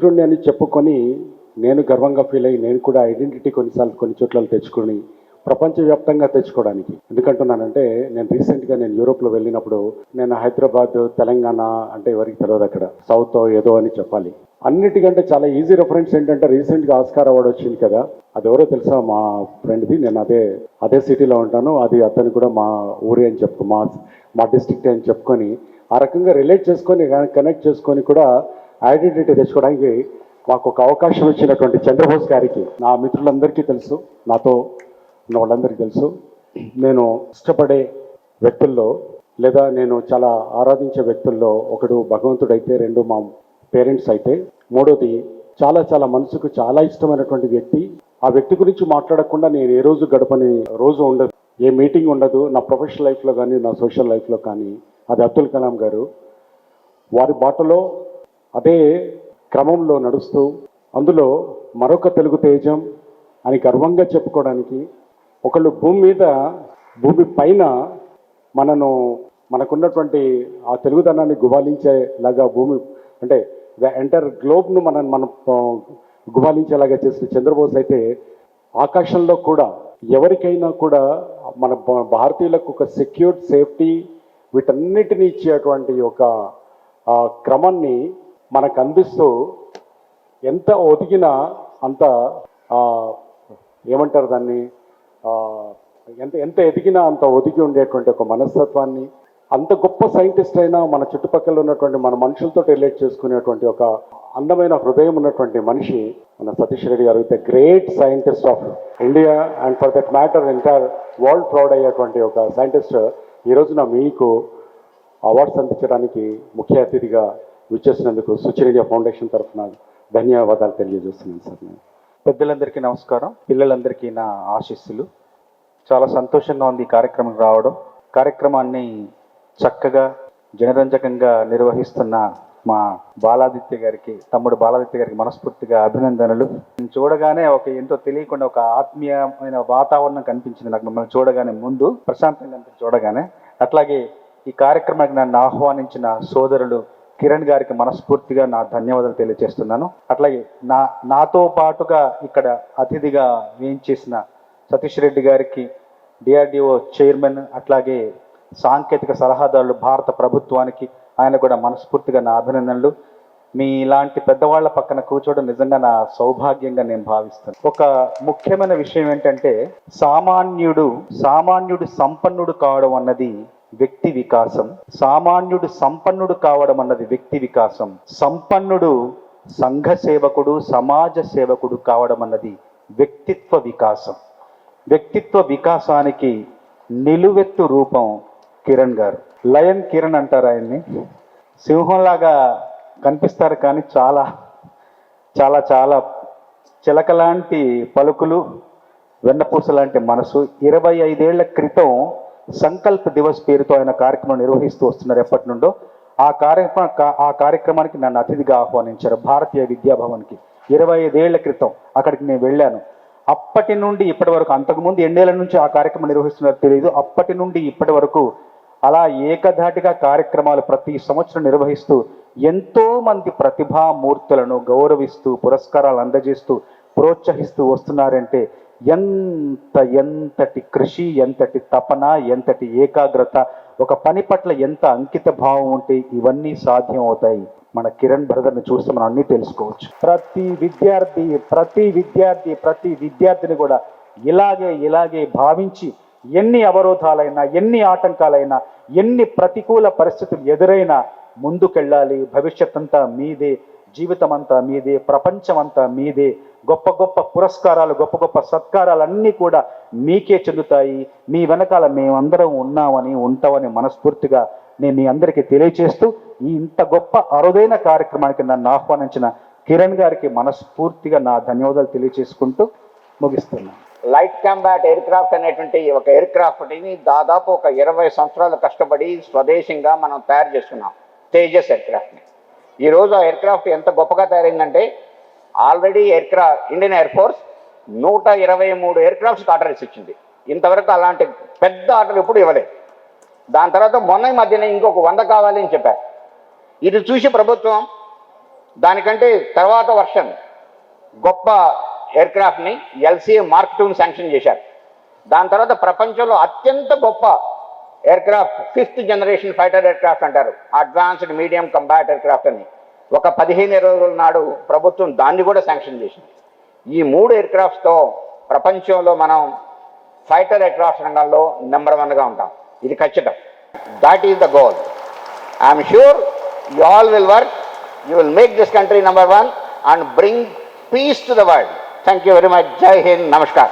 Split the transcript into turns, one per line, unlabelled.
మిత్రుడిని అని చెప్పుకొని నేను గర్వంగా ఫీల్ అయ్యి నేను కూడా ఐడెంటిటీ కొన్నిసార్లు కొన్ని చోట్ల తెచ్చుకొని ప్రపంచవ్యాప్తంగా తెచ్చుకోవడానికి ఎందుకంటున్నానంటే నేను రీసెంట్గా నేను యూరోప్లో వెళ్ళినప్పుడు నేను హైదరాబాద్ తెలంగాణ అంటే ఎవరికి తెలియదు అక్కడ సౌత్ ఏదో అని చెప్పాలి. అన్నిటికంటే చాలా ఈజీ రెఫరెన్స్ ఏంటంటే రీసెంట్గా ఆస్కార్ అవార్డు వచ్చింది కదా, అది ఎవరో తెలుసా? మా ఫ్రెండ్ది. నేను అదే సిటీలో ఉంటాను, అది అతను కూడా మా ఊరి అని చెప్పుకో మా డిస్ట్రిక్ట్ అని చెప్పుకొని ఆ రకంగా రిలేట్ చేసుకొని కనెక్ట్ చేసుకొని కూడా ఐడెంటిటీ తెచ్చుకోవడానికి మాకు ఒక అవకాశం ఇచ్చినటువంటి చంద్రబోస్ గారికి, నా మిత్రులందరికీ తెలుసు, నాతో ఉన్న వాళ్ళందరికీ తెలుసు, నేను ఇష్టపడే వ్యక్తుల్లో లేదా నేను చాలా ఆరాధించే వ్యక్తుల్లో ఒకడు భగవంతుడైతే, రెండు మా పేరెంట్స్ అయితే, మూడోది చాలా చాలా మనసుకు చాలా ఇష్టమైనటువంటి వ్యక్తి. ఆ వ్యక్తి గురించి మాట్లాడకుండా నేను ఏ రోజు గడపని రోజు ఉండదు, ఏ మీటింగ్ ఉండదు నా ప్రొఫెషనల్ లైఫ్లో కానీ నా సోషల్ లైఫ్లో కానీ. అది అబ్దుల్ కలాం గారు. వారి బాటలో అదే క్రమంలో నడుస్తూ అందులో మరొక తెలుగు తేజం అని గర్వంగా చెప్పుకోవడానికి ఒకళ్ళు భూమి పైన మనకున్నటువంటి ఆ తెలుగుదనాన్ని గుబాలించేలాగా భూమి అంటే ద ఎంటైర్ గ్లోబ్ను మనం గుబాలించేలాగా చేసిన చంద్రబోస్ అయితే ఆకాశంలో కూడా ఎవరికైనా కూడా మన భారతీయులకు ఒక సెక్యూర్డ్ సేఫ్టీ వీటన్నిటినీ ఇచ్చేటువంటి ఒక క్రమాన్ని మనకు అందిస్తూ ఎంత ఒదిగినా అంత ఏమంటారు దాన్ని, ఎంత ఎదిగినా అంత ఒదిగి ఉండేటువంటి ఒక మనస్తత్వాన్ని, అంత గొప్ప సైంటిస్ట్ అయినా మన చుట్టుపక్కల ఉన్నటువంటి మన మనుషులతో రిలేట్ చేసుకునేటువంటి ఒక అందమైన హృదయం ఉన్నటువంటి మనిషి మన సతీష్ రెడ్డి గారు. The great scientist of India and for that matter entire world proud అయ్యేటువంటి ఒక సైంటిస్ట్ ఈ రోజున మీకు అవార్డ్స్ అందించడానికి ముఖ్య అతిథిగా విచ్చేసినందుకు సుచిర్ ఇండియా ఫౌండేషన్ తరఫున ధన్యవాదాలు తెలియజేస్తున్నాను సార్. నేను
పెద్దలందరికీ నమస్కారం, పిల్లలందరికీ నా ఆశీస్సులు. చాలా సంతోషంగా ఉంది ఈ కార్యక్రమం రావడం. కార్యక్రమాన్ని చక్కగా జనరంజకంగా నిర్వహిస్తున్న మా బాలాదిత్య గారికి, తమ్ముడు బాలాదిత్య గారికి మనస్ఫూర్తిగా అభినందనలు. చూడగానే ఎంతో తెలియకుండా ఒక ఆత్మీయమైన వాతావరణం కనిపించింది నాకు మిమ్మల్ని చూడగానే, ముందు ప్రశాంతంగా చూడగానే. అట్లాగే ఈ కార్యక్రమానికి నన్ను ఆహ్వానించిన సోదరులు కిరణ్ గారికి మనస్ఫూర్తిగా నా ధన్యవాదాలు తెలియజేస్తున్నాను. అట్లాగే నాతో పాటుగా ఇక్కడ అతిథిగా వేయించేసిన సతీష్ రెడ్డి గారికి, డిఆర్డిఓ చైర్మన్, అట్లాగే సాంకేతిక సలహాదారులు భారత ప్రభుత్వానికి, ఆయన కూడా మనస్ఫూర్తిగా నా అభినందనలు. మీ ఇలాంటి పెద్దవాళ్ల పక్కన కూర్చోవడం నిజంగా నా సౌభాగ్యంగా నేను భావిస్తాను. ఒక ముఖ్యమైన విషయం ఏంటంటే సామాన్యుడు సంపన్నుడు కావడం అన్నది వ్యక్తి వికాసం. సామాన్యుడు సంపన్నుడు కావడం అన్నది వ్యక్తి వికాసం. సంపన్నుడు సంఘ సేవకుడు, సమాజ సేవకుడు కావడం అన్నది వ్యక్తిత్వ వికాసం. వ్యక్తిత్వ వికాసానికి నిలువెత్తు రూపం కిరణ్ గారు. లయన్ కిరణ్ అంటారు ఆయన్ని. సింహంలాగా కనిపిస్తారు కానీ చాలా చాలా చాలా చిలకలాంటి పలుకులు, వెన్నపూస లాంటి మనసు. 25 ఏళ్ల క్రితం సంకల్ప్ దివస్ పేరుతో ఆయన కార్యక్రమం నిర్వహిస్తూ వస్తున్నారు. ఎప్పటి నుండో ఆ కార్యక్రమానికి నన్ను అతిథిగా ఆహ్వానించారు భారతీయ విద్యాభవన్కి. 25 ఏళ్ల క్రితం అక్కడికి నేను వెళ్ళాను. అప్పటి నుండి ఇప్పటి వరకు, అంతకుముందు ఎన్నేళ్ల నుంచి ఆ కార్యక్రమం నిర్వహిస్తున్నారో తెలియదు, అప్పటి నుండి ఇప్పటి వరకు అలా ఏకధాటిగా కార్యక్రమాలు ప్రతి సంవత్సరం నిర్వహిస్తూ ఎంతో మంది ప్రతిభామూర్తులను గౌరవిస్తూ పురస్కారాలు అందజేస్తూ ప్రోత్సహిస్తూ వస్తున్నారంటే ఎంతటి కృషి, ఎంతటి తపన, ఎంతటి ఏకాగ్రత, ఒక పని పట్ల ఎంత అంకిత భావం ఉంటే ఇవన్నీ సాధ్యం అవుతాయి. మన కిరణ్ బ్రదర్ని చూస్తే మనం అన్నీ తెలుసుకోవచ్చు. ప్రతి విద్యార్థిని కూడా ఇలాగే భావించి ఎన్ని అవరోధాలైనా, ఎన్ని ఆటంకాలైనా, ఎన్ని ప్రతికూల పరిస్థితులు ఎదురైనా ముందుకెళ్ళాలి. భవిష్యత్ అంతా మీదే, జీవితం అంతా మీదే, ప్రపంచం అంతా మీదే. గొప్ప గొప్ప పురస్కారాలు, గొప్ప గొప్ప సత్కారాలన్నీ కూడా మీకే చెందుతాయి. మీ వెనకాల మేమందరం ఉన్నామని, ఉంటామని మనస్ఫూర్తిగా నేను మీ అందరికీ తెలియచేస్తూ ఇంత గొప్ప అరుదైన కార్యక్రమానికి నన్ను ఆహ్వానించిన కిరణ్ గారికి మనస్ఫూర్తిగా నా ధన్యవాదాలు తెలియచేసుకుంటూ ముగిస్తున్నాను.
లైట్ కాంబాట్ ఎయిర్ క్రాఫ్ట్ అనేటువంటి ఒక ఎయిర్ క్రాఫ్ట్ని దాదాపు ఒక 20 సంవత్సరాలు కష్టపడి స్వదేశంగా మనం తయారు చేస్తున్నాం, తేజస్ ఎయిర్ క్రాఫ్ట్ని. ఈరోజు ఆ ఎయిర్ క్రాఫ్ట్ ఎంత గొప్పగా తయారైందంటే ఆల్రెడీ ఇండియన్ ఎయిర్ ఫోర్స్ 123 ఎయిర్ క్రాఫ్ట్స్కి ఆర్డర్స్ ఇచ్చింది. ఇంతవరకు అలాంటి పెద్ద ఆర్డర్ ఎప్పుడు ఇవ్వలేదు. దాని తర్వాత మొన్న మధ్యన ఇంకొక 100 కావాలి అని చెప్పారు. ఇది చూసి ప్రభుత్వం దానికంటే తర్వాత వర్షన్ గొప్ప ఎయిర్క్రాఫ్ట్ని ఎల్సీఏ మార్క్ 2ని శాంక్షన్ చేశారు. దాని తర్వాత ప్రపంచంలో అత్యంత గొప్ప aircraft 5th generation fighter aircraft అంటారు, అడ్వాన్స్డ్ మీడియం కంబాట్ ఎయిర్క్రాఫ్ట్ అని. ఒక 15-20 రోజుల నాడు ప్రభుత్వం దాన్ని కూడా శాంక్షన్ చేసింది. ఈ 3 ఎయిర్క్రాఫ్ట్స్తో ప్రపంచంలో మనం ఫైటర్ ఎయిర్క్రాఫ్ట్ రంగంలో నెంబర్ 1గా ఉంటాం. ఇది ఖచ్చితం. That is the goal. I'm sure you all will work. You will make this country number 1 and bring peace to the world. Thank you very much. Jai Hind. Namaskar.